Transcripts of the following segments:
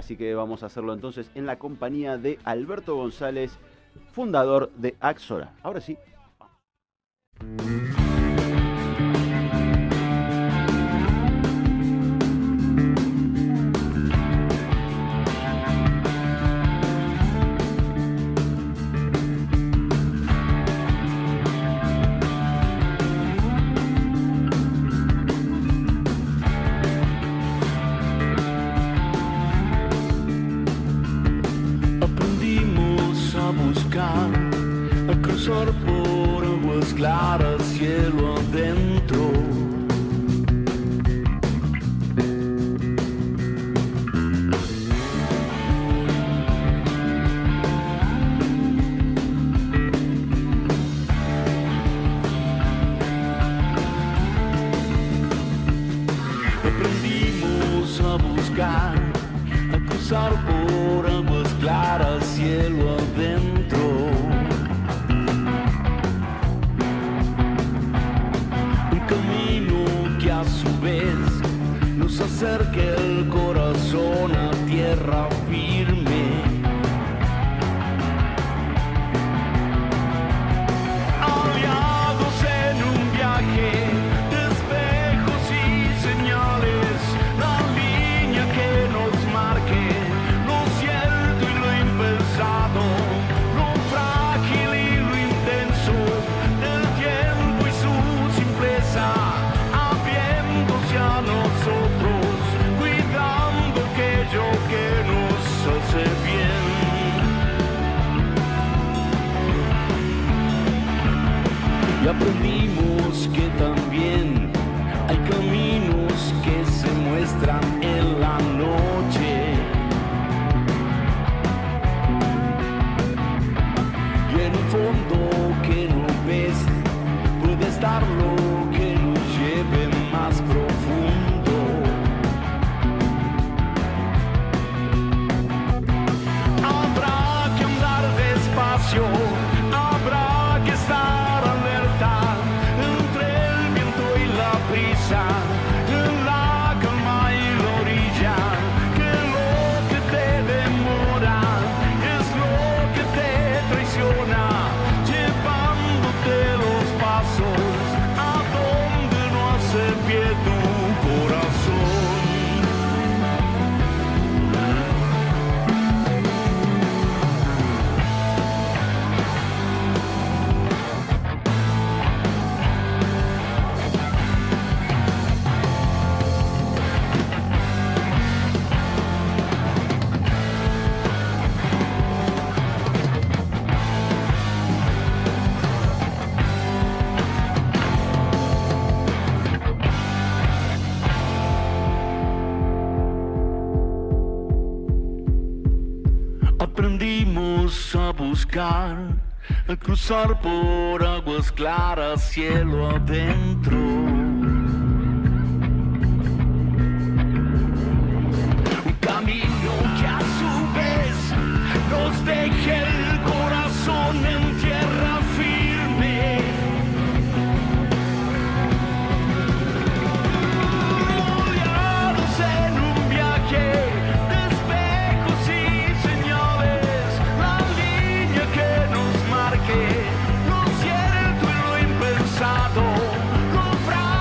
Así que vamos a hacerlo entonces en la compañía de Alberto González, fundador de Axora. Ahora sí. Aprendimos a buscar, a cruzar por aguas claras, cielo adentro. Aprendimos a buscar, a cruzar por aguas claras, cielo adentro. Un camino que a su vez nos acerque el corazón a tierra firme. Aliados en un viaje de espejos y señales, la línea que nos marque lo cierto y lo impensado, lo frágil y lo intenso del tiempo y su simpleza, abriéndose a nosotros, cuidando aquello que nos hace bien. Y aprendimos que también hay caminos que se muestran en la noche. Y en un fondo que no ves puede estar lo que nos lleve más profundo. Habrá que andar despacio, habrá que estar alerta entre el viento y la prisa, en la calma y la orilla, que lo que te demora es lo que te traiciona, llevándote los pasos a donde no hace pie tu corazón. Aprendimos a buscar, a cruzar por aguas claras, cielo adentro. Un camino que a su vez nos deje el corazón en tierra firme. Rodeados en un viaje de espejos y señales, la línea que nos marque lo cierto y lo impensado, lo frágil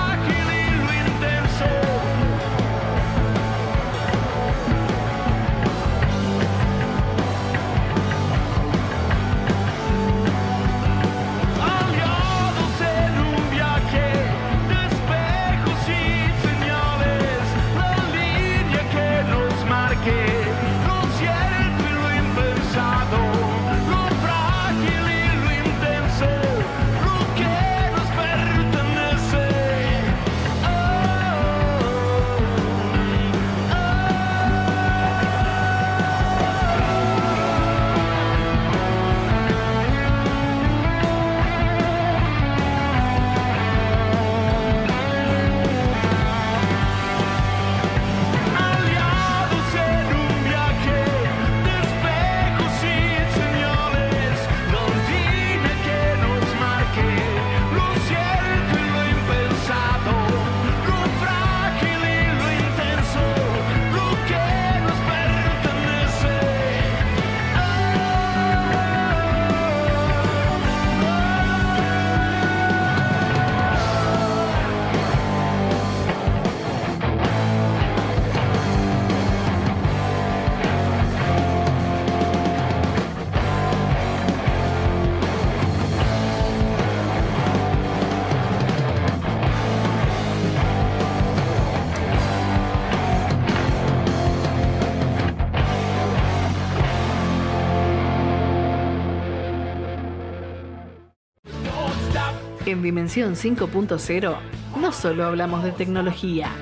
En Dimensión 5.0 no solo hablamos de tecnología,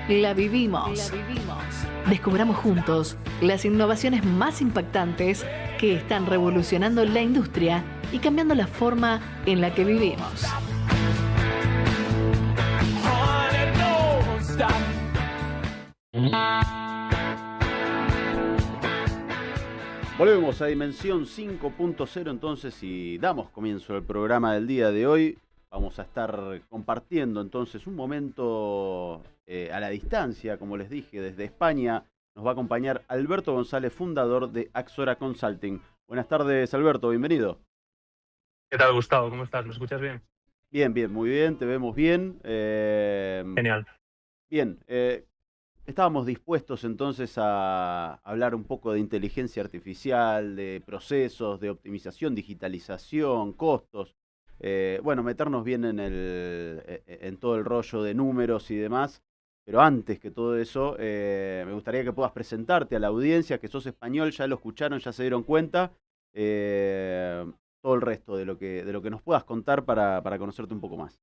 la vivimos. Descubramos juntos las innovaciones más impactantes que están revolucionando la industria y cambiando la forma en la que vivimos. Volvemos a Dimensión 5.0 entonces y damos comienzo al programa del día de hoy. Vamos a estar compartiendo entonces un momento a la distancia, como les dije, desde España. Nos va a acompañar Alberto González, fundador de Axora Consulting. Buenas tardes, Alberto, bienvenido. ¿Qué tal, Gustavo? ¿Cómo estás? ¿Me escuchas bien? Bien, muy bien, te vemos bien. Genial. Bien, estábamos dispuestos entonces a hablar un poco de inteligencia artificial, de procesos, de optimización, digitalización, costos. Meternos bien en todo el rollo de números y demás. Pero antes que todo eso, me gustaría que puedas presentarte a la audiencia, que sos español, ya lo escucharon, ya se dieron cuenta. Todo el resto de lo que nos puedas contar para conocerte un poco más.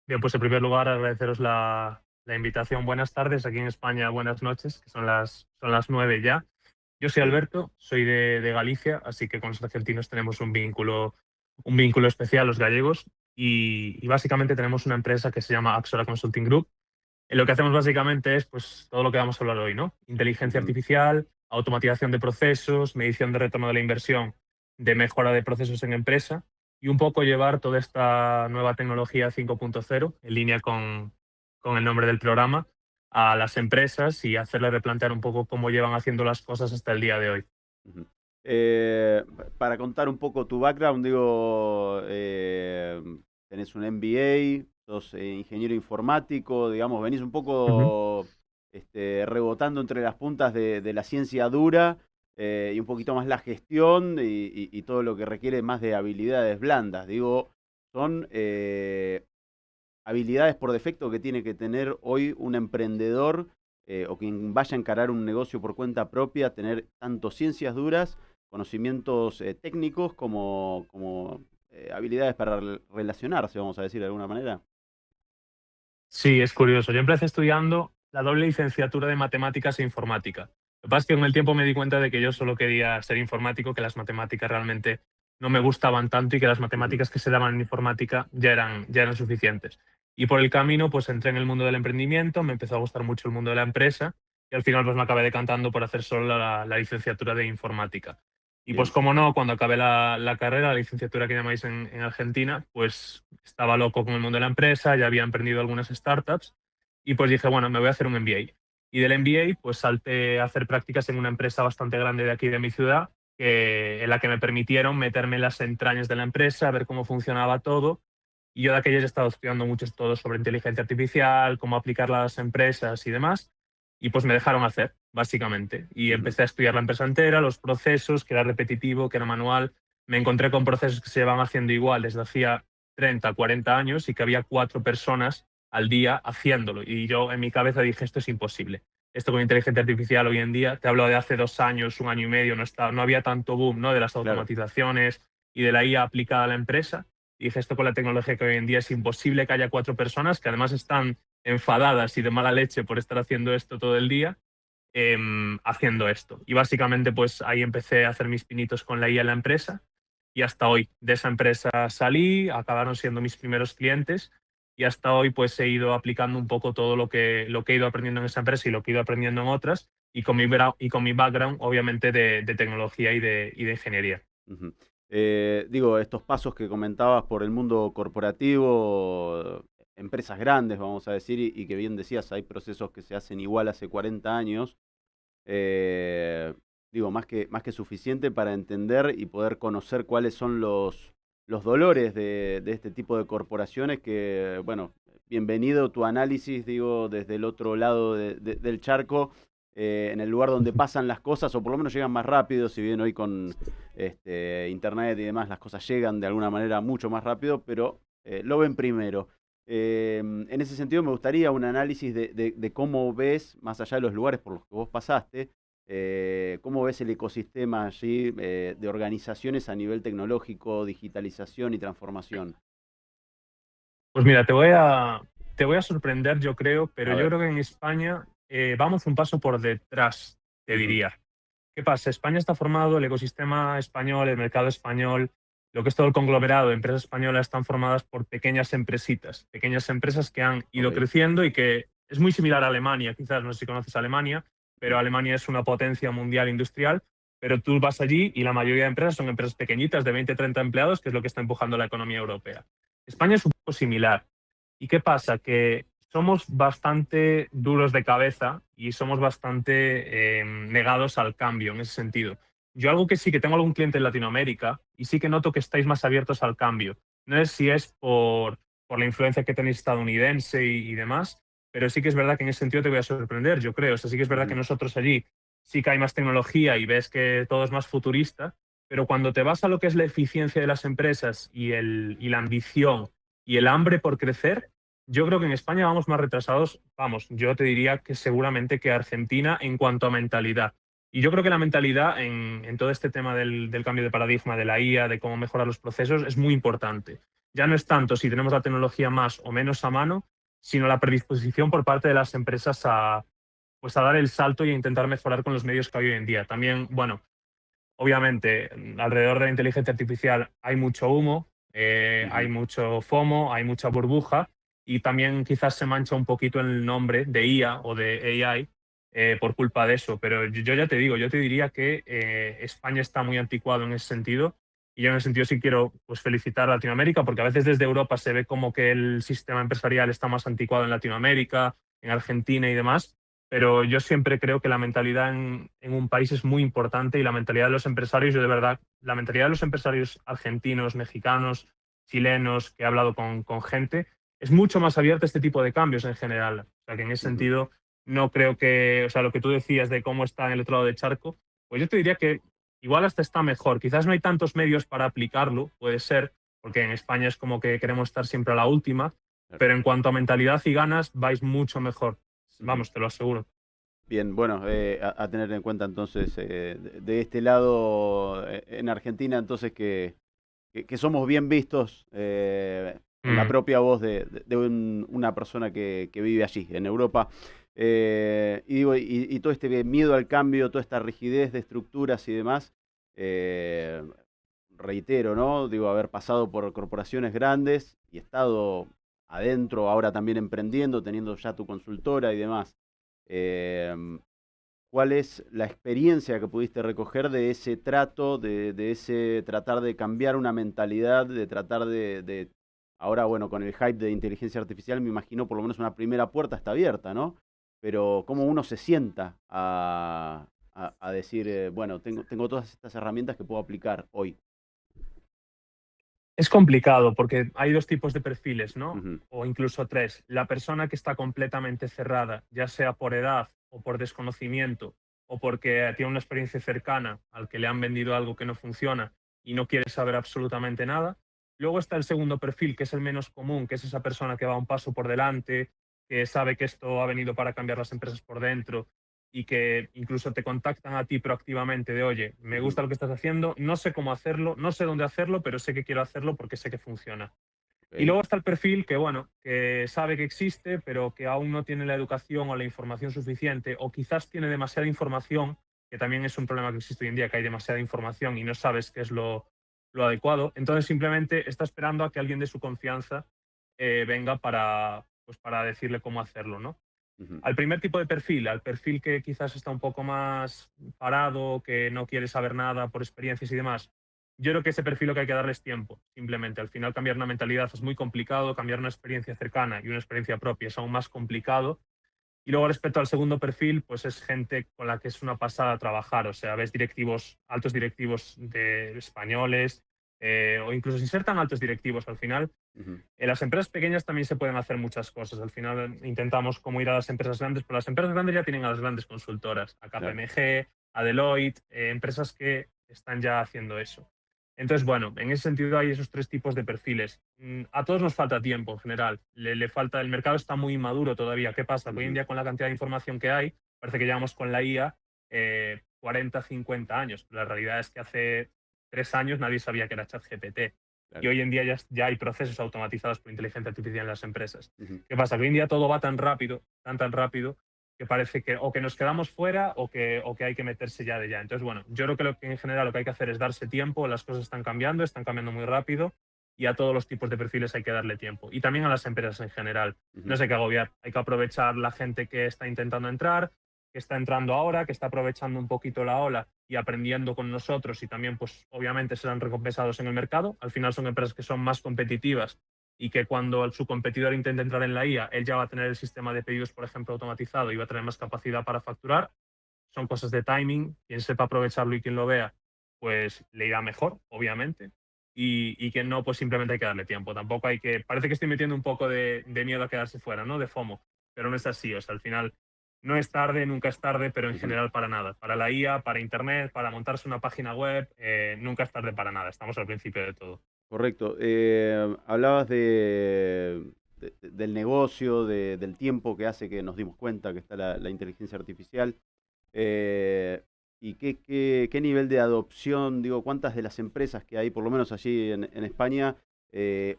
Bien, pues en primer lugar agradeceros la invitación. Buenas tardes, aquí en España buenas noches, que son las 9 ya. Yo soy Alberto, soy de Galicia, así que con los argentinos tenemos un vínculo especial, los gallegos, y básicamente tenemos una empresa que se llama Axora Consulting Group. Lo que hacemos básicamente es pues, todo lo que vamos a hablar hoy, ¿no? Inteligencia artificial, automatización de procesos, medición de retorno de la inversión, de mejora de procesos en empresa y un poco llevar toda esta nueva tecnología 5.0 en línea con el nombre del programa a las empresas y hacerles replantear un poco cómo llevan haciendo las cosas hasta el día de hoy. Uh-huh. Para contar un poco tu background, digo, tenés un MBA, sos ingeniero informático, digamos, venís un poco rebotando entre las puntas de la ciencia dura y un poquito más la gestión y todo lo que requiere más de habilidades blandas. Digo, son habilidades por defecto que tiene que tener hoy un emprendedor o quien vaya a encarar un negocio por cuenta propia, tener tanto ciencias duras, conocimientos técnicos como habilidades para relacionarse, vamos a decir de alguna manera. Sí, es curioso. Yo empecé estudiando la doble licenciatura de matemáticas e informática. Lo que pasa es que con el tiempo me di cuenta de que yo solo quería ser informático, que las matemáticas realmente no me gustaban tanto y que las matemáticas que se daban en informática ya eran suficientes. Y por el camino pues entré en el mundo del emprendimiento, me empezó a gustar mucho el mundo de la empresa y al final pues me acabé decantando por hacer solo la licenciatura de informática. Y pues como no, cuando acabé la carrera, la licenciatura que llamáis en Argentina, pues estaba loco con el mundo de la empresa, ya había emprendido algunas startups y pues dije, bueno, me voy a hacer un MBA. Y del MBA pues salté a hacer prácticas en una empresa bastante grande de aquí de mi ciudad, en la que me permitieron meterme en las entrañas de la empresa, ver cómo funcionaba todo. Y yo de aquellas he estado estudiando mucho todo sobre inteligencia artificial, cómo aplicarla a las empresas y demás. Y pues me dejaron hacer, básicamente. Y empecé a estudiar la empresa entera, los procesos, que era repetitivo, que era manual. Me encontré con procesos que se llevan haciendo igual desde hacía 30, 40 años y que había 4 personas al día haciéndolo. Y yo en mi cabeza dije, esto es imposible. Esto con inteligencia artificial hoy en día, te hablo de hace 2 años, 1 año y medio, no había tanto boom, ¿no? De las automatizaciones y de la IA aplicada a la empresa. Y dije, esto con la tecnología que hoy en día es imposible que haya 4 personas que además están enfadadas y de mala leche por estar haciendo esto todo el día, haciendo esto. Y básicamente pues ahí empecé a hacer mis pinitos con la IA en la empresa y hasta hoy. De esa empresa salí, acabaron siendo mis primeros clientes y hasta hoy pues he ido aplicando un poco todo lo que he ido aprendiendo en esa empresa y lo que he ido aprendiendo en otras y con mi background obviamente de tecnología y de ingeniería. Uh-huh. Estos pasos que comentabas por el mundo corporativo, empresas grandes, vamos a decir, y que bien decías, hay procesos que se hacen igual hace 40 años, más que suficiente para entender y poder conocer cuáles son los dolores de este tipo de corporaciones que, bueno, bienvenido tu análisis, desde el otro lado del charco, en el lugar donde pasan las cosas, o por lo menos llegan más rápido, si bien hoy con internet y demás las cosas llegan de alguna manera mucho más rápido, pero lo ven primero. En ese sentido me gustaría un análisis de cómo ves, más allá de los lugares por los que vos pasaste, cómo ves el ecosistema allí de organizaciones a nivel tecnológico, digitalización y transformación. Pues mira, te voy a sorprender, yo creo, pero A yo ver. creo que en España vamos un paso por detrás, te Ujú. diría. ¿Qué pasa? España está formado, el ecosistema español, el mercado español, lo que es todo el conglomerado de empresas españolas están formadas por pequeñas empresitas, pequeñas empresas que han ido Ok. creciendo y que es muy similar a Alemania, quizás, no sé si conoces Alemania, pero Ujú. Alemania es una potencia mundial industrial, pero tú vas allí y la mayoría de empresas son empresas pequeñitas de 20, 30 empleados, que es lo que está empujando la economía europea. España es un poco similar. ¿Y qué pasa? Que somos bastante duros de cabeza y somos bastante negados al cambio en ese sentido. Yo algo que sí que tengo algún cliente en Latinoamérica y sí que noto que estáis más abiertos al cambio. No sé si es por la influencia que tenéis estadounidense y demás, pero sí que es verdad que en ese sentido te voy a sorprender, yo creo. O sea, sí que es verdad que Ujú. nosotros allí sí que hay más tecnología y ves que todo es más futurista, pero cuando te vas a lo que es la eficiencia de las empresas y la ambición y el hambre por crecer, yo creo que en España vamos más retrasados, vamos, yo te diría que seguramente que Argentina en cuanto a mentalidad. Y yo creo que la mentalidad en todo este tema del cambio de paradigma, de la IA, de cómo mejorar los procesos, es muy importante. Ya no es tanto si tenemos la tecnología más o menos a mano, sino la predisposición por parte de las empresas pues a dar el salto y a intentar mejorar con los medios que hay hoy en día. También, bueno, obviamente, alrededor de la inteligencia artificial hay mucho humo, hay Ujú. mucho FOMO, hay mucha burbuja y también quizás se mancha un poquito el nombre de IA o de AI por culpa de eso. Pero yo ya te digo, yo te diría que España está muy anticuado en ese sentido y yo en ese sentido sí quiero pues, felicitar a Latinoamérica porque a veces desde Europa se ve como que el sistema empresarial está más anticuado en Latinoamérica, en Argentina y demás, pero yo siempre creo que la mentalidad en un país es muy importante y la mentalidad de los empresarios, yo de verdad, la mentalidad de los empresarios argentinos, mexicanos, chilenos, que he hablado con gente, es mucho más abierta a este tipo de cambios en general. O sea, que en ese Ujú. sentido no creo que, o sea, lo que tú decías de cómo está en el otro lado del charco, pues yo te diría que igual hasta está mejor. Quizás no hay tantos medios para aplicarlo, puede ser, porque en España es como que queremos estar siempre a la última, Claro. pero en cuanto a mentalidad y ganas, vais mucho mejor. Ujú. Vamos, te lo aseguro. Bien, bueno, a tener en cuenta entonces de este lado en Argentina, entonces que somos bien vistos en la Mm. propia voz de una persona que vive allí, en Europa. Y, digo, y todo este miedo al cambio, toda esta rigidez de estructuras y demás, eh, reitero, ¿no? Digo, haber pasado por corporaciones grandes y estado adentro, ahora también emprendiendo, teniendo ya tu consultora y demás. Em, ¿Cuál es la experiencia que pudiste recoger de ese trato, de ese tratar de cambiar una mentalidad, de tratar ahora, bueno, con el hype de inteligencia artificial, me imagino por lo menos una primera puerta está abierta, ¿no? Pero cómo uno se sienta a decir, bueno, tengo todas estas herramientas que puedo aplicar hoy. Es complicado porque hay dos tipos de perfiles, ¿no? Ujú. O incluso tres. La persona que está completamente cerrada, ya sea por edad o por desconocimiento o porque tiene una experiencia cercana al que le han vendido algo que no funciona y no quiere saber absolutamente nada. Luego está el segundo perfil, que es el menos común, que es esa persona que va un paso por delante, que sabe que esto ha venido para cambiar las empresas por dentro y que incluso te contactan a ti proactivamente de, oye, me Ujú. gusta lo que estás haciendo, no sé cómo hacerlo, no sé dónde hacerlo, pero sé que quiero hacerlo porque sé que funciona. Y Ok. luego está el perfil que, bueno, que sabe que existe, pero que aún no tiene la educación o la información suficiente, o quizás tiene demasiada información, que también es un problema que existe hoy en día, que hay demasiada información y no sabes qué es lo adecuado. Entonces simplemente está esperando a que alguien de su confianza venga pues para decirle cómo hacerlo, ¿no? Ujú. Al primer tipo de perfil, al perfil que quizás está un poco más parado, que no quiere saber nada por experiencias y demás, yo creo que ese perfil lo que hay que darles tiempo, simplemente. Al final cambiar una mentalidad es muy complicado, cambiar una experiencia cercana y una experiencia propia es aún más complicado. Y luego respecto al segundo perfil, pues es gente con la que es una pasada trabajar, o sea, ves directivos, altos directivos de españoles, o incluso sin ser tan altos directivos al final, Ujú. en las empresas pequeñas también se pueden hacer muchas cosas. Al final intentamos como ir a las empresas grandes, pero las empresas grandes ya tienen a las grandes consultoras, a Claro. KPMG, a Deloitte, empresas que están ya haciendo eso. Entonces, bueno, en ese sentido hay esos tres tipos de perfiles. A todos nos falta tiempo en general. Le falta, el mercado está muy inmaduro todavía. ¿Qué pasa? Que hoy en Ujú. día con la cantidad de información que hay, parece que llevamos con la IA 40, 50 años. La realidad es que hace 3 años nadie sabía que era ChatGPT. Y hoy en día ya hay procesos automatizados por inteligencia artificial en las empresas. Ujú. ¿Qué pasa? Que hoy en día todo va tan rápido, tan rápido, que parece que o que nos quedamos fuera o que hay que meterse ya de ya. Entonces, bueno, yo creo que, en general lo que hay que hacer es darse tiempo, las cosas están cambiando muy rápido y a todos los tipos de perfiles hay que darle tiempo. Y también a las empresas en general. Ujú. No sé qué agobiar, hay que aprovechar la gente que está intentando entrar, que está entrando ahora, que está aprovechando un poquito la ola y aprendiendo con nosotros y también, pues, obviamente serán recompensados en el mercado. Al final son empresas que son más competitivas y que cuando su competidor intente entrar en la IA, él ya va a tener el sistema de pedidos, por ejemplo, automatizado y va a tener más capacidad para facturar. Son cosas de timing. Quien sepa aprovecharlo y quien lo vea, pues le irá mejor, obviamente. Y quien no, pues simplemente hay que darle tiempo. Tampoco hay que... Parece que estoy metiendo un poco de miedo a quedarse fuera, ¿no? De FOMO. Pero no es así. O sea, al final no es tarde, nunca es tarde, pero en Ujú. general para nada. Para la IA, para Internet, para montarse una página web, nunca es tarde para nada. Estamos al principio de todo. Correcto. Hablabas del negocio, del tiempo que hace que nos dimos cuenta que está la inteligencia artificial. eh, y qué nivel de adopción, digo, cuántas de las empresas que hay, por lo menos allí en España,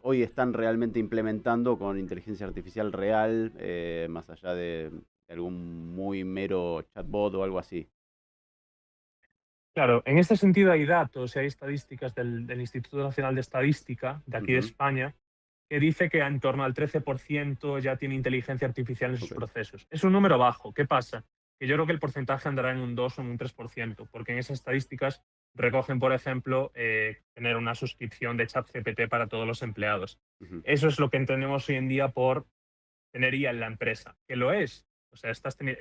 hoy están realmente implementando con inteligencia artificial real, más allá de algún muy mero chatbot o algo así. Claro, en este sentido hay datos y hay estadísticas del Instituto Nacional de Estadística de aquí de Ujú. España que dice que en torno al 13% ya tiene inteligencia artificial en sus Ok. procesos. Es un número bajo. ¿Qué pasa? Que yo creo que el porcentaje andará en un 2 o en un 3%, porque en esas estadísticas recogen, por ejemplo, tener una suscripción de ChatGPT para todos los empleados. Ujú. Eso es lo que entendemos hoy en día por tener IA en la empresa, que lo es. O sea,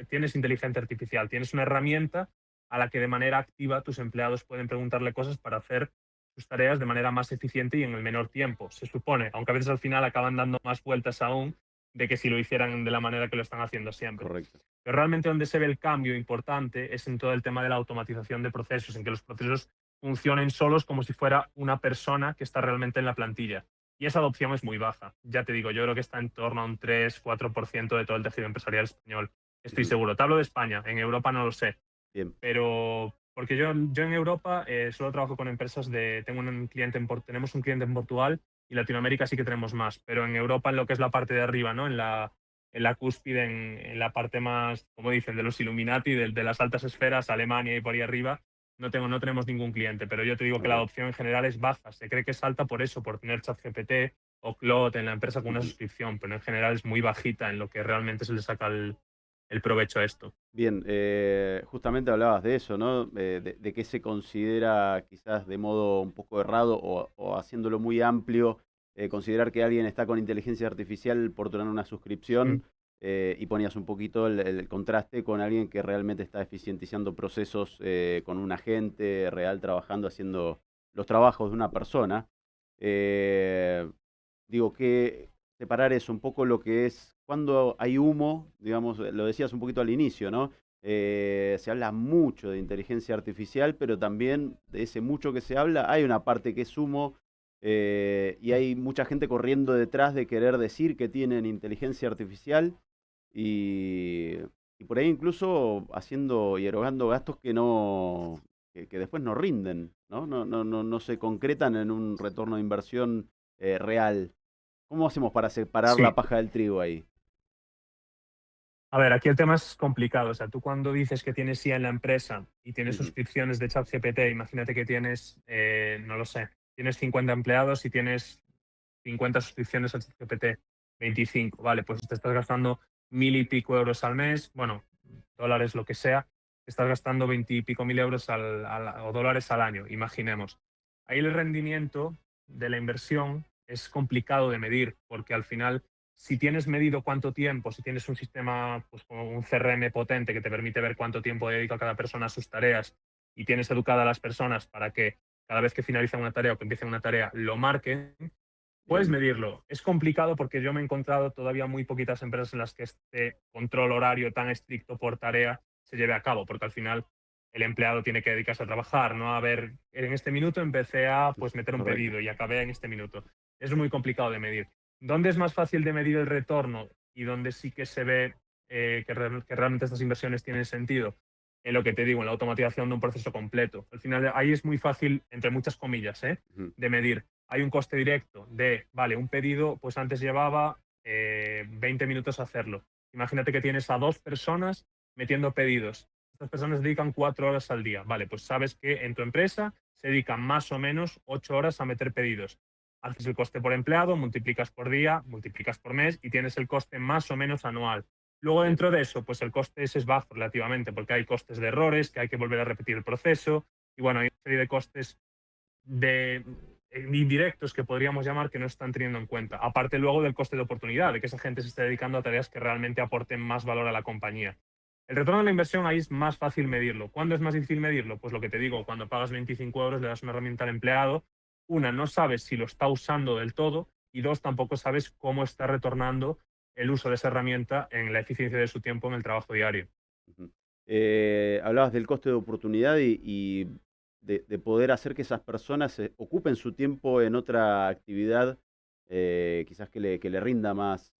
tienes inteligencia artificial, tienes una herramienta a la que de manera activa tus empleados pueden preguntarle cosas para hacer sus tareas de manera más eficiente y en el menor tiempo, se supone, aunque a veces al final acaban dando más vueltas aún de que si lo hicieran de la manera que lo están haciendo siempre. Correcto. Pero realmente donde se ve el cambio importante es en todo el tema de la automatización de procesos, en que los procesos funcionen solos como si fuera una persona que está realmente en la plantilla. Y esa adopción es muy baja. Ya te digo, yo creo que está en torno a un 3-4% de todo el tejido empresarial español. Estoy Ujú. seguro. Te hablo de España, en Europa no lo sé. Bien. Pero porque yo en Europa solo trabajo con empresas tengo un cliente tenemos un cliente en Portugal y Latinoamérica sí que tenemos más, pero en Europa en lo que es la parte de arriba, ¿no? En la cúspide, en la parte más, como dicen, de los Illuminati, de las altas esferas, Alemania y por ahí arriba, no tenemos ningún cliente, pero yo te digo que la Ok. adopción en general es baja. Se cree que es alta por eso, por tener ChatGPT o Claude en la empresa con una Ujú. suscripción, pero en general es muy bajita en lo que realmente se le saca el provecho a esto. Bien, justamente hablabas de eso, ¿no? De qué se considera quizás de modo un poco errado o haciéndolo muy amplio, considerar que alguien está con inteligencia artificial por tener una Mm. suscripción, y ponías un poquito el contraste con alguien que realmente está eficientizando procesos, con un agente real trabajando, haciendo los trabajos de una persona. Eh, Digo que separar eso, un poco lo que es cuando hay humo, digamos, lo decías un poquito al inicio, ¿no? Se habla mucho de inteligencia artificial, pero también de ese mucho que se habla, hay una parte que es humo, y hay mucha gente corriendo detrás de querer decir que tienen inteligencia artificial y, y por ahí incluso haciendo y erogando gastos que no, que después no rinden, ¿no? No se concretan en un retorno de inversión real. ¿Cómo hacemos para separar la Sí, paja del trigo ahí? a ver, aquí el tema es complicado. O sea, tú cuando dices que tienes IA en la empresa y tienes Ujú. suscripciones de ChatGPT, imagínate que tienes, no lo sé, tienes 50 empleados y tienes 50 suscripciones a ChatGPT, 25, vale, pues te estás gastando 1.000 y pico euros al mes, bueno, dólares, lo que sea, te estás gastando 20 y pico mil euros o dólares al año, imaginemos. Ahí el rendimiento de la inversión es complicado de medir, porque al final si tienes medido cuánto tiempo, si tienes un sistema pues, como un CRM potente que te permite ver cuánto tiempo dedica cada persona a sus tareas y tienes educada a las personas para que cada vez que finalizan una tarea o que empiecen una tarea lo marquen, puedes Bien. medirlo. Es complicado porque yo me he encontrado todavía muy poquitas empresas en las que este control horario tan estricto por tarea se lleve a cabo, porque al final el empleado tiene que dedicarse a trabajar, no a ver, en este minuto empecé a pues meter un Correcto. pedido y acabé en este minuto. Es muy complicado de medir. ¿Dónde es más fácil de medir el retorno y dónde sí que se ve que realmente estas inversiones tienen sentido? En lo que te digo, en la automatización de un proceso completo. Al final ahí es muy fácil, entre muchas comillas, Ujú. de medir. hay un coste directo de, vale, un pedido, pues antes llevaba 20 minutos hacerlo. Imagínate que tienes a 2 personas metiendo pedidos. Estas personas dedican 4 horas al día. Vale, pues sabes que en tu empresa se dedican más o menos 8 horas a meter pedidos. Haces el coste por empleado, multiplicas por día, multiplicas por mes y tienes el coste más o menos anual. Luego, Bien. dentro de eso, pues el coste ese es bajo relativamente, porque hay costes de errores, que hay que volver a repetir el proceso, y bueno, hay una serie de costes de indirectos que podríamos llamar que no están teniendo en cuenta. Aparte luego del coste de oportunidad, de que esa gente se esté dedicando a tareas que realmente aporten más valor a la compañía. El retorno de la inversión ahí es más fácil medirlo. ¿Cuándo es más difícil medirlo? Pues lo que te digo, cuando pagas 25 euros, le das una herramienta al empleado. Una, no sabes si lo está usando del todo, y dos, tampoco sabes cómo está retornando el uso de esa herramienta en la eficiencia de su tiempo en el trabajo diario. Ujú. Hablabas del coste de oportunidad y de poder hacer que esas personas ocupen su tiempo en otra actividad, quizás que le rinda más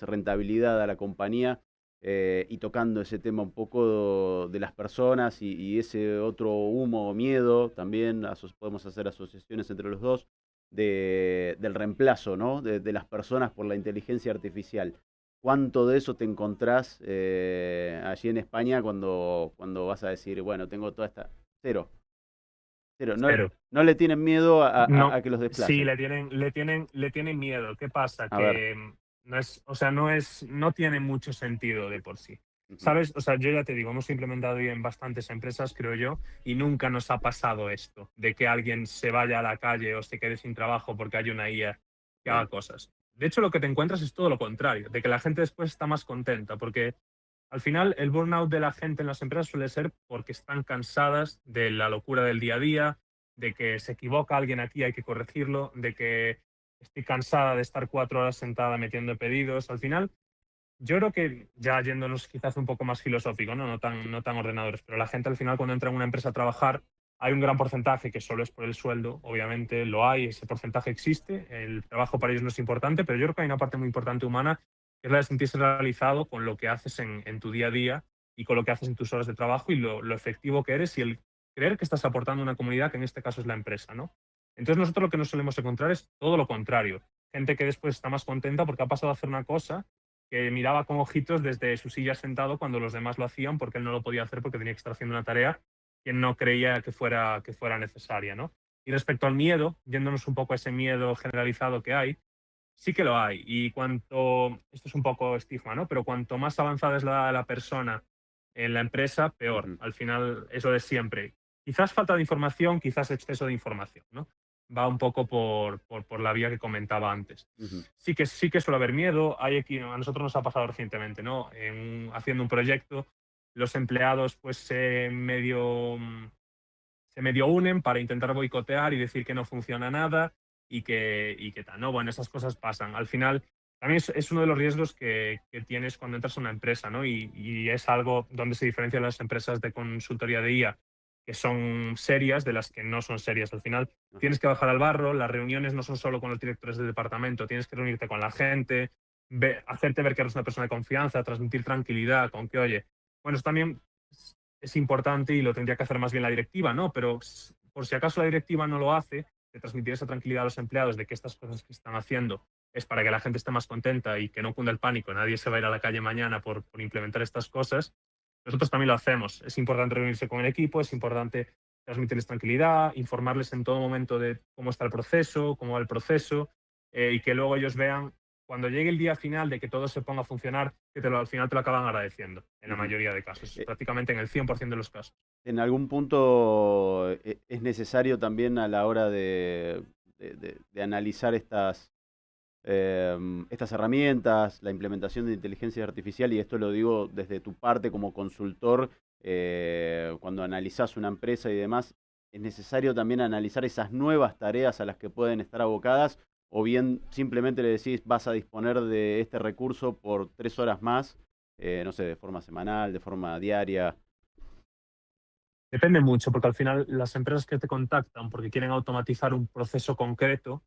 rentabilidad a la compañía, y tocando ese tema un poco de las personas y ese otro humo o miedo, también podemos hacer asociaciones entre los dos, del reemplazo, ¿no? De las personas por la inteligencia artificial. ¿Cuánto de eso te encontrás allí en España cuando vas a decir, bueno, tengo toda esta... Cero, cero. No, Cero. no le tienen miedo No, a que los sí, desplacen. le tienen miedo. ¿Qué pasa? A ver. Que no es, o sea, no tiene mucho sentido de por sí. Ujú. ¿Sabes? O sea, yo ya te digo, hemos implementado ya en bastantes empresas, creo yo, y nunca nos ha pasado esto, de que alguien se vaya a la calle o se quede sin trabajo porque hay una IA que Bien. haga cosas. De hecho, lo que te encuentras es todo lo contrario, de que la gente después está más contenta, porque al final el burnout de la gente en las empresas suele ser porque están cansadas de la locura del día a día, de que se equivoca alguien aquí, hay que corregirlo, de que estoy cansada de estar 4 horas sentada metiendo pedidos. Al final, yo creo que ya yéndonos quizás un poco más filosófico, ¿no? No tan ordenadores, pero la gente al final cuando entra en una empresa a trabajar, hay un gran porcentaje que solo es por el sueldo, obviamente lo hay, ese porcentaje existe, el trabajo para ellos no es importante, pero yo creo que hay una parte muy importante humana que es la de sentirse realizado con lo que haces en tu día a día y con lo que haces en tus horas de trabajo y lo efectivo que eres y el creer que estás aportando a una comunidad que en este caso es la empresa, ¿no? Entonces nosotros lo que nos solemos encontrar es todo lo contrario. Gente que después está más contenta porque ha pasado a hacer una cosa que miraba con ojitos desde su silla sentado cuando los demás lo hacían porque él no lo podía hacer porque tenía que estar haciendo una tarea que no creía que fuera necesaria, ¿no? Y respecto al miedo, yéndonos un poco a ese miedo generalizado que hay, sí que lo hay. Y esto es un poco estigma, ¿no? Pero cuanto más avanzada es la persona en la empresa, peor. Ujú. Al final, eso de siempre. Quizás falta de información, quizás exceso de información, ¿no? Va un poco por la vía que comentaba antes. Ujú. Sí que suele haber miedo. Hay aquí, a nosotros nos ha pasado recientemente, ¿no? Haciendo un proyecto, los empleados pues se medio unen para intentar boicotear y decir que no funciona nada y que tal, ¿no? Bueno, esas cosas pasan. Al final, también es uno de los riesgos que tienes cuando entras a una empresa, ¿no? Y es algo donde se diferencian las empresas de consultoría de IA, que son serias, de las que no son serias. Al final, Ajá. tienes que bajar al barro, las reuniones no son solo con los directores del departamento, tienes que reunirte con la gente, hacerte ver que eres una persona de confianza, transmitir tranquilidad, con que, oye, bueno, eso también es importante y lo tendría que hacer más bien la directiva, ¿no? Pero por si acaso la directiva no lo hace, de transmitir esa tranquilidad a los empleados de que estas cosas que están haciendo es para que la gente esté más contenta y que no cunda el pánico, nadie se va a ir a la calle mañana por implementar estas cosas, nosotros también lo hacemos. Es importante reunirse con el equipo, es importante transmitirles tranquilidad, informarles en todo momento de cómo está el proceso, cómo va el proceso, y que luego ellos vean cuando llegue el día final de que todo se ponga a funcionar, que al final te lo acaban agradeciendo, en la Ujú. mayoría de casos, Eh, prácticamente en el 100% de los casos. En algún punto es necesario también a la hora de analizar estas herramientas, la implementación de inteligencia artificial, y esto lo digo desde tu parte como consultor, cuando analizás una empresa y demás, es necesario también analizar esas nuevas tareas a las que pueden estar abocadas, o bien simplemente le decís, vas a disponer de este recurso por 3 horas más, no sé, de forma semanal, de forma diaria. Depende mucho, porque al final las empresas que te contactan porque quieren automatizar un proceso concreto,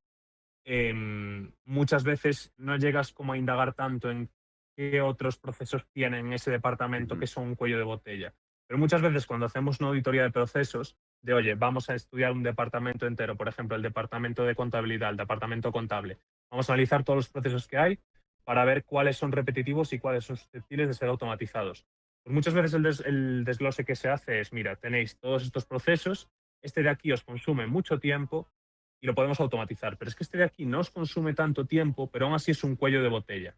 muchas veces no llegas como a indagar tanto en qué otros procesos tienen en ese departamento Ujú. que son un cuello de botella. Pero muchas veces cuando hacemos una auditoría de procesos, de oye, vamos a estudiar un departamento entero, por ejemplo, el departamento de contabilidad, el departamento contable, vamos a analizar todos los procesos que hay para ver cuáles son repetitivos y cuáles son susceptibles de ser automatizados. Pues muchas veces el desglose que se hace es, mira, tenéis todos estos procesos, este de aquí os consume mucho tiempo y lo podemos automatizar, pero es que este de aquí no os consume tanto tiempo, pero aún así es un cuello de botella.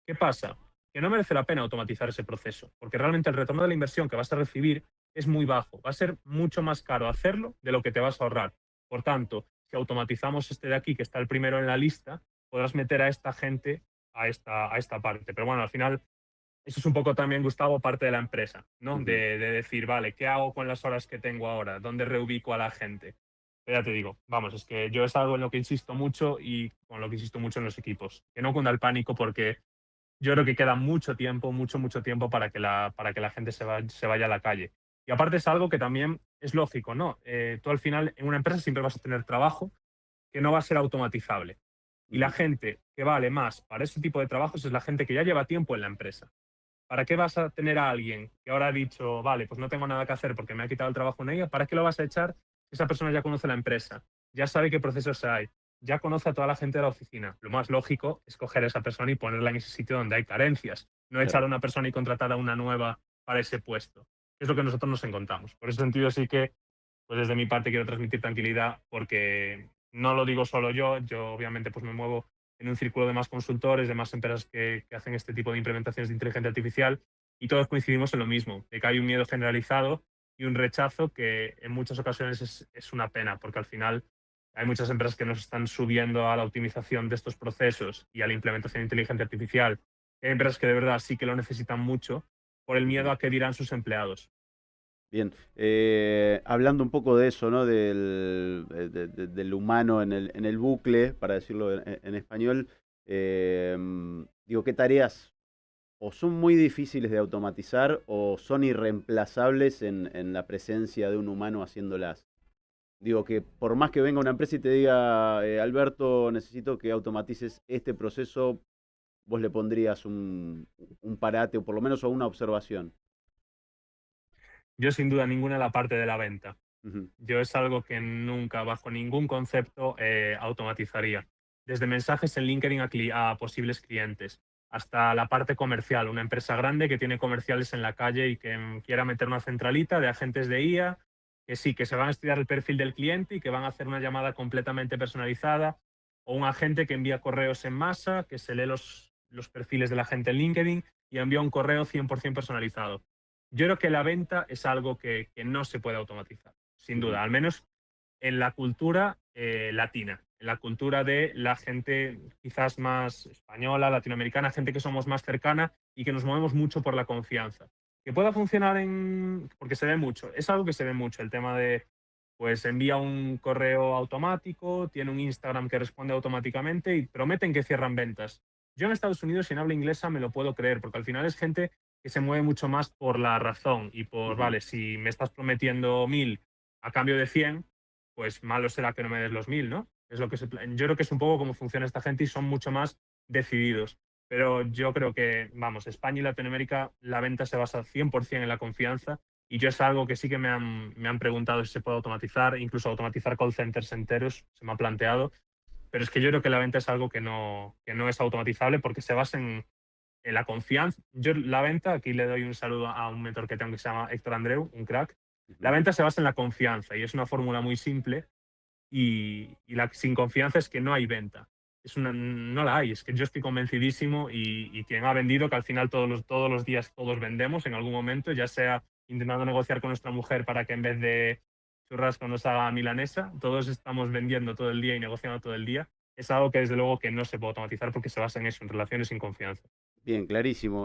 ¿Qué pasa? Que no merece la pena automatizar ese proceso, porque realmente el retorno de la inversión que vas a recibir es muy bajo. Va a ser mucho más caro hacerlo de lo que te vas a ahorrar. Por tanto, si automatizamos este de aquí, que está el primero en la lista, podrás meter a esta gente a esta parte. Pero bueno, al final, eso es un poco también, Gustavo, parte de la empresa, ¿no? Ujú. De decir, vale, ¿qué hago con las horas que tengo ahora? ¿Dónde reubico a la gente? Pero ya te digo, vamos, es que yo es algo en lo que insisto mucho y con lo que insisto mucho en los equipos. Que no cunda el pánico porque yo creo que queda mucho tiempo, mucho tiempo para que la gente se vaya a la calle. Y aparte es algo que también es lógico, ¿no? Tú al final en una empresa siempre vas a tener trabajo que no va a ser automatizable. Y la Ujú. gente que vale más para ese tipo de trabajos es la gente que ya lleva tiempo en la empresa. ¿Para qué vas a tener a alguien que ahora ha dicho, vale, pues no tengo nada que hacer porque me ha quitado el trabajo en ella? ¿Para qué lo vas a echar si esa persona ya conoce la empresa? Ya sabe qué procesos hay, ya conoce a toda la gente de la oficina. Lo más lógico es coger a esa persona y ponerla en ese sitio donde hay carencias, no echar Claro. a una persona y contratar a una nueva para ese puesto. Es lo que nosotros nos encontramos. Por ese sentido sí que, pues desde mi parte quiero transmitir tranquilidad porque no lo digo solo yo obviamente pues me muevo en un círculo de más consultores, de más empresas que hacen este tipo de implementaciones de inteligencia artificial y todos coincidimos en lo mismo, de que hay un miedo generalizado y un rechazo que en muchas ocasiones es una pena, porque al final hay muchas empresas que nos están subiendo a la optimización de estos procesos y a la implementación de inteligencia artificial. Hay empresas que de verdad sí que lo necesitan mucho por el miedo Ujú. a qué dirán sus empleados. Bien, hablando un poco de eso, ¿no? Del humano en el bucle, para decirlo en español, digo, ¿qué tareas o son muy difíciles de automatizar o son irreemplazables en la presencia de un humano haciéndolas? Digo que por más que venga una empresa y te diga, Alberto, necesito que automatices este proceso, vos le pondrías un parate o por lo menos una observación. Yo sin duda ninguna la parte de la venta. Ujú. Yo es algo que nunca, bajo ningún concepto, automatizaría. Desde mensajes en LinkedIn a posibles clientes, hasta la parte comercial, una empresa grande que tiene comerciales en la calle y que quiera meter una centralita de agentes de IA, que sí, que se van a estudiar el perfil del cliente y que van a hacer una llamada completamente personalizada, o un agente que envía correos en masa, que se lee los perfiles de la gente en LinkedIn y envía un correo 100% personalizado. Yo creo que la venta es algo que no se puede automatizar, sin Ujú. duda, al menos en la cultura latina, en la cultura de la gente quizás más española, latinoamericana, gente que somos más cercana y que nos movemos mucho por la confianza. Que pueda funcionar porque se ve mucho, es algo que se ve mucho, el tema de, pues envía un correo automático, tiene un Instagram que responde automáticamente y prometen que cierran ventas. Yo en Estados Unidos, si no hablo inglesa, me lo puedo creer, porque al final es gente que se mueve mucho más por la razón y por, Ujú. vale, si me estás prometiendo 1000 a cambio de 100, pues malo será que no me des los 1000, ¿no? Es lo que yo creo que es un poco cómo funciona esta gente y son mucho más decididos. Pero yo creo que, vamos, España y Latinoamérica, la venta se basa 100% en la confianza y yo es algo que sí que me han preguntado si se puede automatizar, incluso automatizar call centers enteros, se me ha planteado, pero es que yo creo que la venta es algo que no es automatizable porque se basa en la confianza. Yo la venta, aquí le doy un saludo a un mentor que tengo que se llama Héctor Andreu, un crack. La Ujú. venta se basa en la confianza y es una fórmula muy simple y sin confianza es que no hay venta. No la hay, es que yo estoy convencidísimo y quien ha vendido, que al final todos los días todos vendemos en algún momento, ya sea intentando negociar con nuestra mujer para que en vez de churrasco nos haga milanesa, todos estamos vendiendo todo el día y negociando todo el día. Es algo que desde luego que no se puede automatizar porque se basa en eso, en relaciones sin confianza. Bien, clarísimo.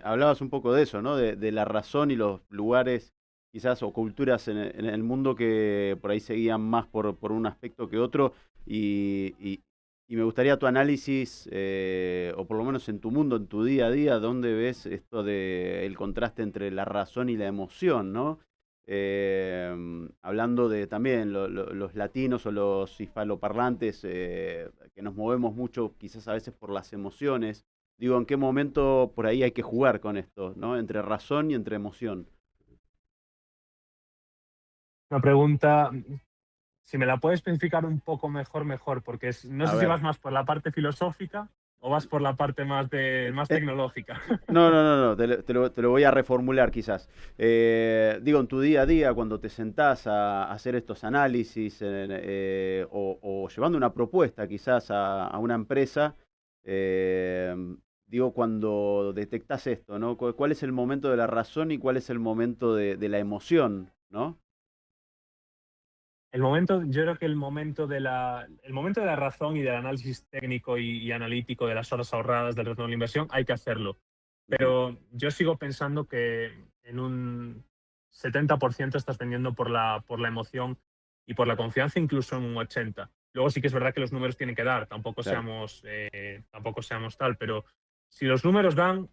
Hablabas un poco de eso, ¿no? De la razón y los lugares, quizás, o culturas en el mundo que por ahí se guían más por un aspecto que otro. Y, y- y me gustaría tu análisis, o por lo menos en tu mundo, en tu día a día, ¿dónde ves esto de el contraste entre la razón y la emoción, ¿no? Hablando de también los latinos o los hispanoparlantes, que nos movemos mucho, quizás a veces por las emociones. Digo, ¿en qué momento por ahí hay que jugar con esto, ¿no? Entre razón y entre emoción. Una pregunta, si me la puedes especificar un poco mejor, mejor, porque no A sé si ver. vas más por la parte filosófica o vas por la parte más Eh, tecnológica. No, no, no, no, te lo voy a reformular quizás. Digo, en tu día a día, cuando te sentás a hacer estos análisis o llevando una propuesta quizás a una empresa, eh, digo, cuando detectás esto, ¿no? ¿Cuál es el momento de la razón y cuál es el momento de la emoción, ¿no? Yo creo que el momento de la razón y del análisis técnico y analítico de las horas ahorradas del retorno de la inversión hay que hacerlo. Ujú, Pero yo sigo pensando que en un 70% estás vendiendo por la emoción y por la confianza, incluso en un 80%. Luego sí que es verdad que los números tienen que dar, claro. tampoco seamos tal, pero si los números dan,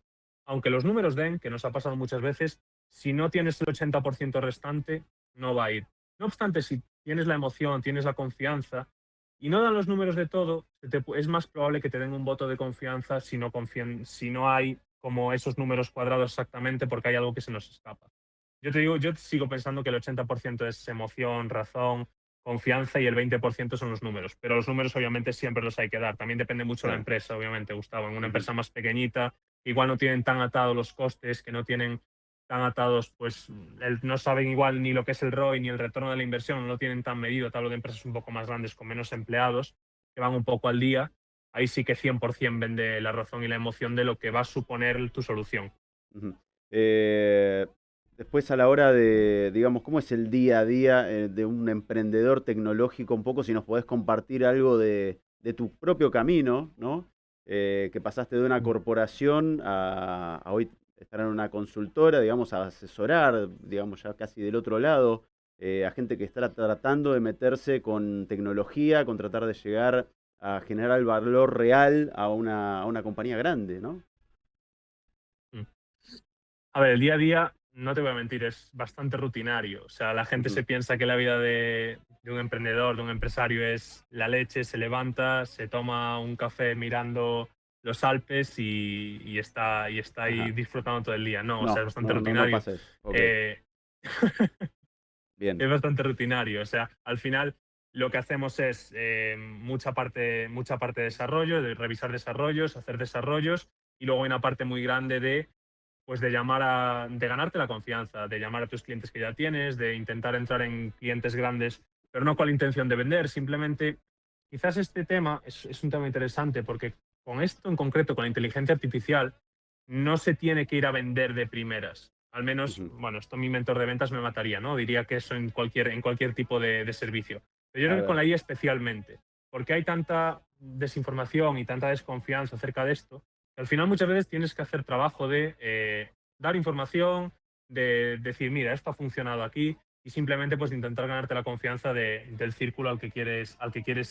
aunque los números den, que nos ha pasado muchas veces, si no tienes el 80% restante, no va a ir. No obstante, si tienes la emoción, tienes la confianza y no dan los números de todo, es más probable que te den un voto de confianza si no hay como esos números cuadrados exactamente porque hay algo que se nos escapa. Yo te digo, yo sigo pensando que el 80% es emoción, razón, confianza y el 20% son los números. Pero los números obviamente siempre los hay que dar. También depende mucho de la Claro. empresa, obviamente, Gustavo. En una Ujú, empresa más pequeñita, igual no tienen tan atados los costes, que no tienen tan atados, pues no saben igual ni lo que es el ROI ni el retorno de la inversión, no lo tienen tan medido. Te hablo de empresas un poco más grandes con menos empleados, que van un poco al día. Ahí sí que 100% vende la razón y la emoción de lo que va a suponer tu solución. ujú. Eh, Después a la hora de, digamos, ¿cómo es el día a día de un emprendedor tecnológico? Un poco si nos podés compartir algo de tu propio camino, ¿no? Que pasaste de una corporación a hoy estar en una consultora, digamos, a asesorar, digamos, ya casi del otro lado, a gente que está tratando de meterse con tecnología, con tratar de llegar a generar el valor real a una compañía grande, ¿no? Mm. A ver, el día a día, no te voy a mentir, es bastante rutinario. O sea, la gente Ujú, se piensa que la vida de un emprendedor, de un empresario es la leche, se levanta, se toma un café mirando los Alpes y está ahí ajá. disfrutando todo el día. No, o sea, es No, bastante no, no, no rutinario. pasa eso. Ok, Eh, bien. es bastante rutinario. O sea, al final lo que hacemos es mucha parte de desarrollo, de revisar desarrollos, hacer desarrollos, y luego hay una parte muy grande de ganarte la confianza, de llamar a tus clientes que ya tienes, de intentar entrar en clientes grandes, pero no con la intención de vender, simplemente quizás este tema es un tema interesante porque con esto en concreto, con la inteligencia artificial, no se tiene que ir a vender de primeras. Al menos, Ujú. bueno, esto mi mentor de ventas me mataría, ¿no? Diría que eso en cualquier tipo de servicio. Pero yo A creo que con ver. la IA especialmente, porque hay tanta desinformación y tanta desconfianza acerca de esto, que al final muchas veces tienes que hacer trabajo de dar información, de decir, mira, esto ha funcionado aquí, y simplemente pues intentar ganarte la confianza del círculo al que quieres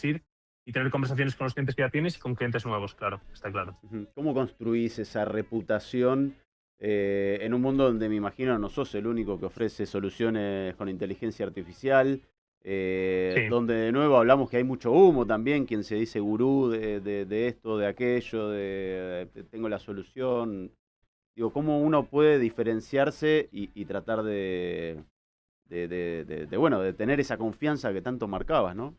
ir y tener conversaciones con los clientes que ya tienes y con clientes nuevos, claro, está claro. Ujú. ¿Cómo construís esa reputación en un mundo donde me imagino no sos el único que ofrece soluciones con inteligencia artificial? Sí, Donde de nuevo hablamos que hay mucho humo también, quien se dice gurú de esto, de aquello, tengo la solución. Digo, ¿cómo uno puede diferenciarse y tratar bueno, de tener esa confianza que tanto marcabas, ¿no?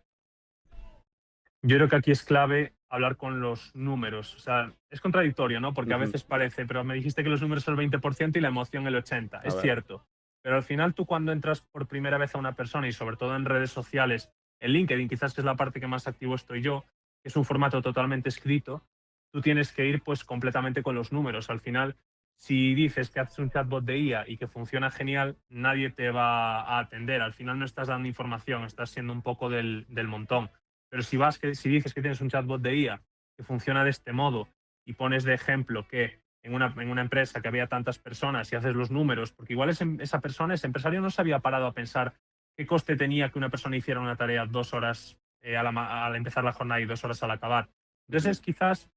yo creo que aquí es clave hablar con los números. O sea, es contradictorio, ¿no? Porque a Ujú. veces parece, pero me dijiste que los números son el 20% y la emoción el 80%. A Es ver. cierto. Pero al final tú cuando entras por primera vez a una persona y sobre todo en redes sociales, en LinkedIn quizás que es la parte que más activo estoy yo, que es un formato totalmente escrito, tú tienes que ir pues completamente con los números. Al final, si dices que haces un chatbot de IA y que funciona genial, nadie te va a atender. Al final no estás dando información, estás siendo un poco del montón. Pero si dices que tienes un chatbot de IA que funciona de este modo y pones de ejemplo que en una empresa que había tantas personas y haces los números, porque igual esa persona, ese empresario no se había parado a pensar qué coste tenía que una persona hiciera una tarea 2 horas al empezar la jornada y 2 horas al acabar. Ujú. Entonces, quizás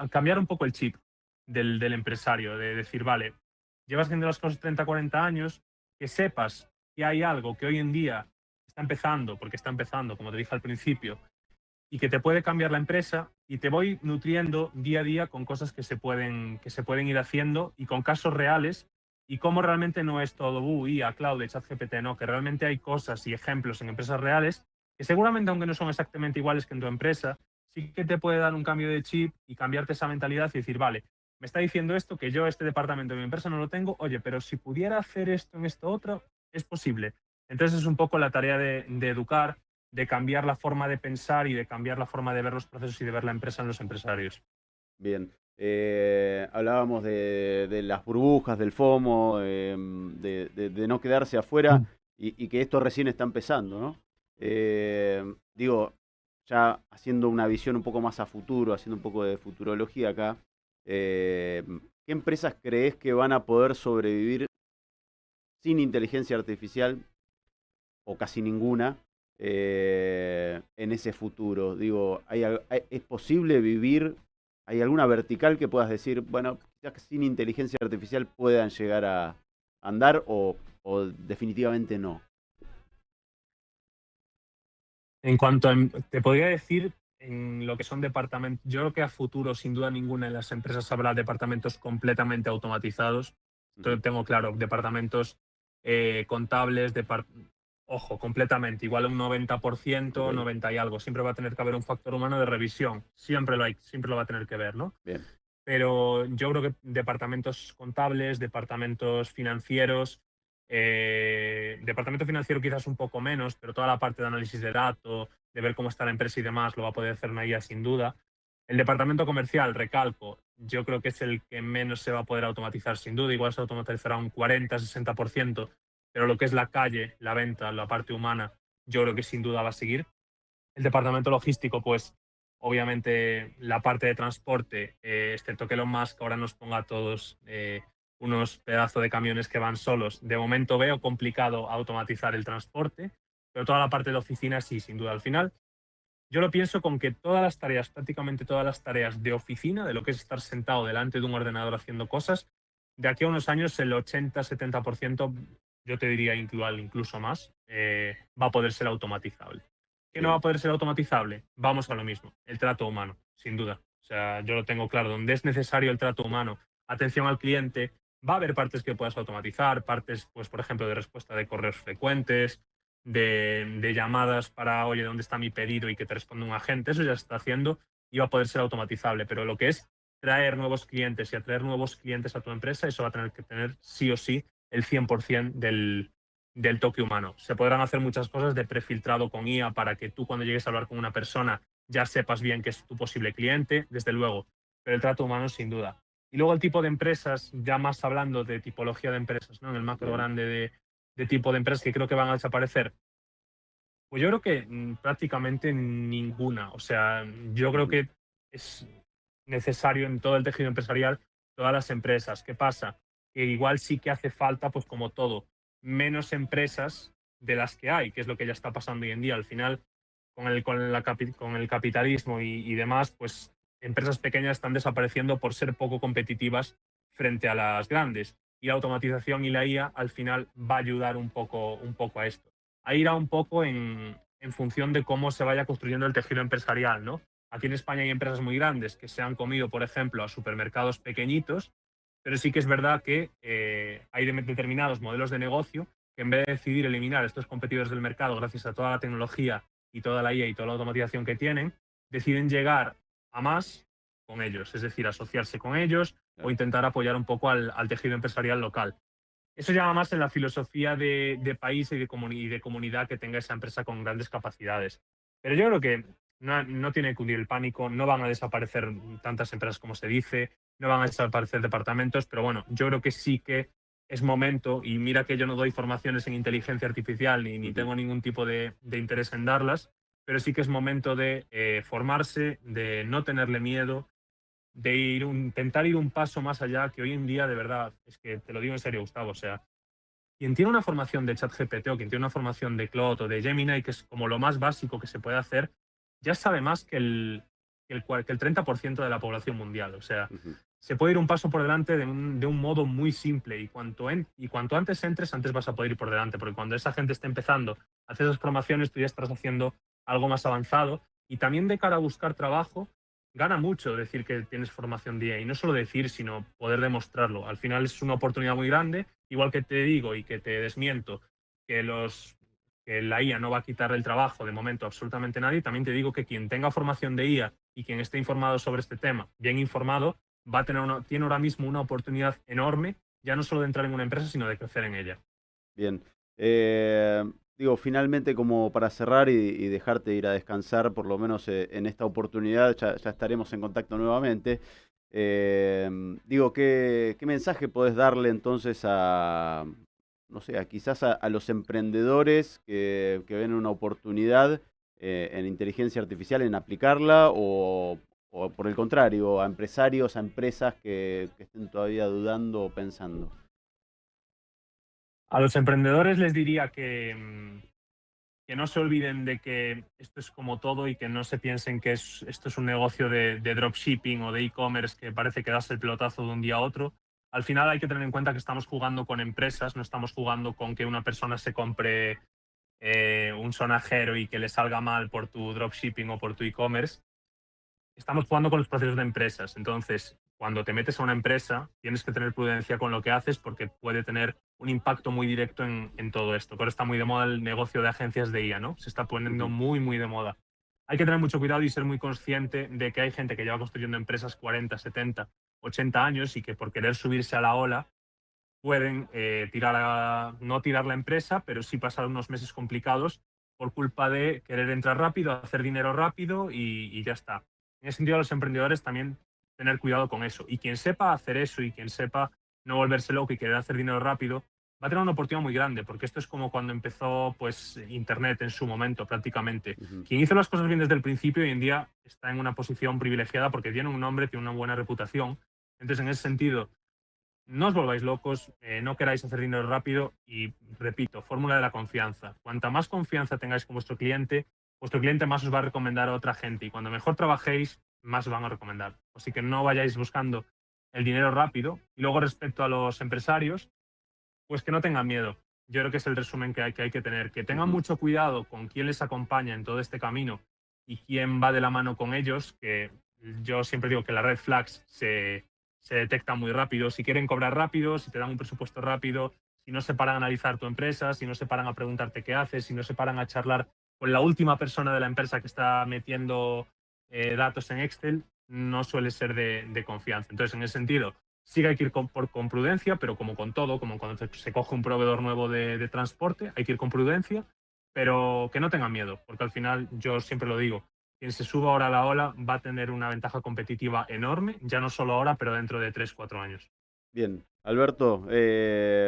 cambiar un poco el chip del empresario, de decir, vale, llevas haciendo las cosas 30, 40 años, que sepas que hay algo que hoy en día porque está empezando, como te dije al principio, y que te puede cambiar la empresa, y te voy nutriendo día a día con cosas que se pueden ir haciendo y con casos reales y cómo realmente no es todo IA, cloud, ChatGPT, no, que realmente hay cosas y ejemplos en empresas reales que seguramente, aunque no son exactamente iguales que en tu empresa, sí que te puede dar un cambio de chip y cambiarte esa mentalidad y decir, vale, me está diciendo esto, que yo este departamento de mi empresa no lo tengo, oye, pero si pudiera hacer esto en esto otro, es posible. Entonces es un poco la tarea de educar, de cambiar la forma de pensar y de cambiar la forma de ver los procesos y de ver la empresa en los empresarios. Bien. Hablábamos de las burbujas, del FOMO, de no quedarse afuera y que esto recién está empezando, ¿no? Digo, ya haciendo una visión un poco más a futuro, haciendo un poco de futurología acá, ¿qué empresas crees que van a poder sobrevivir sin inteligencia artificial o casi ninguna en ese futuro? Digo, ¿es posible vivir? ¿Hay alguna vertical que puedas decir, bueno, quizás que sin inteligencia artificial puedan llegar a andar o definitivamente no? En cuanto a, te podría decir en lo que son departamentos, yo creo que a futuro, sin duda ninguna, en las empresas habrá departamentos completamente automatizados. Ujú. Tengo claro, departamentos contables, ojo, completamente, igual un 90%, Ok, 90 y algo. Siempre va a tener que haber un factor humano de revisión. Siempre lo hay, siempre lo va a tener que ver, ¿no? bien. Pero yo creo que departamentos contables, departamentos financieros, departamento financiero quizás un poco menos, pero toda la parte de análisis de datos, de ver cómo está la empresa y demás, lo va a poder hacer una IA sin duda. El departamento comercial, recalco, yo creo que es el que menos se va a poder automatizar sin duda, igual se automatizará un 40-60%, pero lo que es la calle, la venta, la parte humana, yo creo que sin duda va a seguir. El departamento logístico, pues obviamente la parte de transporte, excepto que Elon Musk ahora nos ponga a todos unos pedazos de camiones que van solos. De momento veo complicado automatizar el transporte, pero toda la parte de oficina sí, sin duda. Al final, yo lo pienso con que todas las tareas, prácticamente todas las tareas de oficina, de lo que es estar sentado delante de un ordenador haciendo cosas, de aquí a unos años el 80-70%, yo te diría incluso más, va a poder ser automatizable. ¿Qué no va a Bien. poder ser automatizable? Vamos a lo mismo, el trato humano, sin duda. O sea, yo lo tengo claro, donde es necesario el trato humano, atención al cliente, va a haber partes que puedas automatizar, partes, pues, por ejemplo, de respuesta de correos frecuentes, de llamadas para, oye, ¿dónde está mi pedido? Y que te responda un agente, eso ya se está haciendo y va a poder ser automatizable, pero lo que es traer nuevos clientes y atraer nuevos clientes a tu empresa, eso va a tener que tener sí o sí el 100% del toque humano. Se podrán hacer muchas cosas de prefiltrado con IA para que tú cuando llegues a hablar con una persona ya sepas bien que es tu posible cliente, desde luego, pero el trato humano sin duda. Y luego el tipo de empresas, ya más hablando de tipología de empresas, ¿no? En el macro Bien. grande de tipo de empresas que creo que van a desaparecer, pues yo creo que prácticamente ninguna. O sea, yo creo Ujú. que es necesario en todo el tejido empresarial todas las empresas. ¿Qué pasa? Que igual sí que hace falta, pues como todo, menos empresas de las que hay, que es lo que ya está pasando hoy en día. Al final, con el capitalismo y demás, pues empresas pequeñas están desapareciendo por ser poco competitivas frente a las grandes. Y la automatización y la IA al final va a ayudar un poco a esto. A ir a un poco en función de cómo se vaya construyendo el tejido empresarial, ¿no? Aquí en España hay empresas muy grandes que se han comido, por ejemplo, a supermercados pequeñitos, pero sí que es verdad que hay determinados modelos de negocio que en vez de decidir eliminar estos competidores del mercado gracias a toda la tecnología y toda la IA y toda la automatización que tienen, deciden llegar a más con ellos, es decir, asociarse con ellos o Claro. intentar apoyar un poco al tejido empresarial local. Eso llama más en la filosofía de país y de comunidad que tenga esa empresa con grandes capacidades. Pero yo creo que no tiene que cundir el pánico, no van a desaparecer tantas empresas como se dice, no van a desaparecer departamentos, pero bueno, yo creo que sí que es momento, y mira que yo no doy formaciones en inteligencia artificial ni Ujú. tengo ningún tipo de interés en darlas, pero sí que es momento de formarse, de no tenerle miedo, de intentar ir un paso más allá, que hoy en día, de verdad, es que te lo digo en serio, Gustavo, o sea, quien tiene una formación de ChatGPT o quien tiene una formación de Claude o de Gemini, que es como lo más básico que se puede hacer, ya sabe más que el 30% de la población mundial. O sea, Ujú. se puede ir un paso por delante de un modo muy simple y cuanto antes entres, antes vas a poder ir por delante, porque cuando esa gente esté empezando a hacer esas formaciones, tú ya estás haciendo algo más avanzado y también de cara a buscar trabajo. gana mucho decir que tienes formación de IA, y no solo decir, sino poder demostrarlo. Al final es una oportunidad muy grande, igual que te digo y que te desmiento que la IA no va a quitar el trabajo de momento a absolutamente nadie. También te digo que quien tenga formación de IA y quien esté informado sobre este tema, bien informado, tiene ahora mismo una oportunidad enorme, ya no solo de entrar en una empresa, sino de crecer en ella. Bien. Digo, finalmente, como para cerrar y dejarte ir a descansar, por lo menos en esta oportunidad, ya estaremos en contacto nuevamente. Digo, ¿qué mensaje podés darle entonces a, no sé, quizás a los emprendedores que ven una oportunidad en inteligencia artificial, en aplicarla, o por el contrario, a empresarios, a empresas que estén todavía dudando o pensando? A los emprendedores les diría que no se olviden de que esto es como todo y que no se piensen que esto es un negocio de dropshipping o de e-commerce que parece que das el pelotazo de un día a otro. Al final hay que tener en cuenta que estamos jugando con empresas, no estamos jugando con que una persona se compre un sonajero y que le salga mal por tu dropshipping o por tu e-commerce. Estamos jugando con los procesos de empresas. Entonces, cuando te metes a una empresa, tienes que tener prudencia con lo que haces porque puede tener un impacto muy directo en todo esto. Pero está muy de moda el negocio de agencias de IA, ¿no? Se está poniendo Ujú. muy, muy de moda. Hay que tener mucho cuidado y ser muy consciente de que hay gente que lleva construyendo empresas 40, 70, 80 años y que por querer subirse a la ola pueden no tirar la empresa, pero sí pasar unos meses complicados por culpa de querer entrar rápido, hacer dinero rápido y ya está. En ese sentido, los emprendedores también tener cuidado con eso. Y quien sepa hacer eso y quien sepa no volverse loco y querer hacer dinero rápido, va a tener una oportunidad muy grande, porque esto es como cuando empezó pues, Internet en su momento prácticamente. Ujú. Quien hizo las cosas bien desde el principio hoy en día está en una posición privilegiada porque tiene un nombre, tiene una buena reputación. Entonces, en ese sentido, no os volváis locos, no queráis hacer dinero rápido y, repito, fórmula de la confianza. Cuanta más confianza tengáis con vuestro cliente más os va a recomendar a otra gente y cuando mejor trabajéis, más os van a recomendar. Así que no vayáis buscando el dinero rápido. Y luego respecto a los empresarios, pues que no tengan miedo. Yo creo que es el resumen que hay que tener. Que tengan Ujú. mucho cuidado con quién les acompaña en todo este camino y quién va de la mano con ellos, que yo siempre digo que las red flags se detectan muy rápido. Si quieren cobrar rápido, si te dan un presupuesto rápido, si no se paran a analizar tu empresa, si no se paran a preguntarte qué haces, si no se paran a charlar con la última persona de la empresa que está metiendo datos en Excel, no suele ser de confianza. Entonces, en ese sentido, sí que hay que ir con prudencia, pero como con todo, como cuando se coge un proveedor nuevo de transporte, hay que ir con prudencia, pero que no tengan miedo, porque al final, yo siempre lo digo, quien se suba ahora a la ola va a tener una ventaja competitiva enorme, ya no solo ahora, pero dentro de 3, 4 años. Bien, Alberto,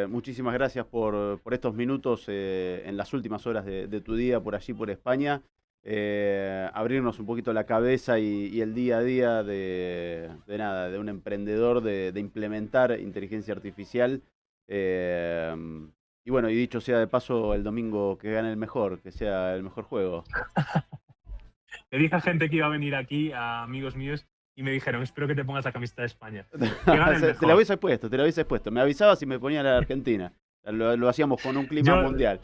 muchísimas gracias por estos minutos en las últimas horas de tu día por allí, por España. Abrirnos un poquito la cabeza y el día a día de nada, de un emprendedor, de implementar inteligencia artificial. Eh, y bueno, y dicho sea de paso, el domingo que gane el mejor, que sea el mejor juego. Le dije a gente que iba a venir aquí, a amigos míos, y me dijeron, espero que te pongas la camiseta de España. Que gane el Te la mejor. hubiese puesto, te la hubiese puesto. Me avisabas si me ponía la de Argentina. Lo hacíamos con un clima Yo, mundial.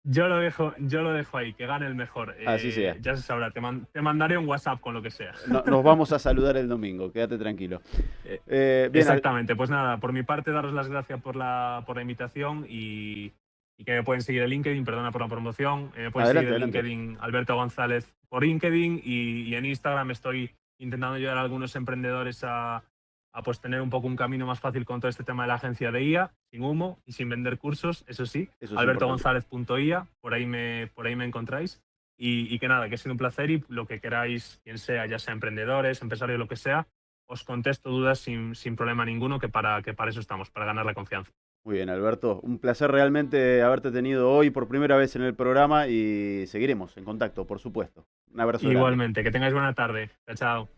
yo lo dejo ahí, que gane el mejor. Así sea. Ya se sabrá, te mandaré un WhatsApp con lo que sea. Nos vamos a saludar el domingo, quédate tranquilo. Eh, Bien, Exactamente, pues nada, por mi parte daros las gracias por la invitación y que me pueden seguir en LinkedIn, perdona por la promoción, me pueden seguir adelante, en adelante. LinkedIn Alberto González por LinkedIn y en Instagram estoy intentando ayudar a algunos emprendedores a pues tener un poco un camino más fácil con todo este tema de la agencia de IA, sin humo y sin vender cursos, eso sí, Eso es importante. albertogonzalez.ia, por ahí me encontráis. Y que nada, que ha sido un placer y lo que queráis, quien sea, ya sea emprendedores, empresarios, lo que sea, os contesto dudas sin problema ninguno, que para eso estamos, para ganar la confianza. Muy bien, Alberto. Un placer realmente haberte tenido hoy por primera vez en el programa y seguiremos en contacto, por supuesto. Un abrazo grande. Igualmente, que tengáis buena tarde. Chao, chao.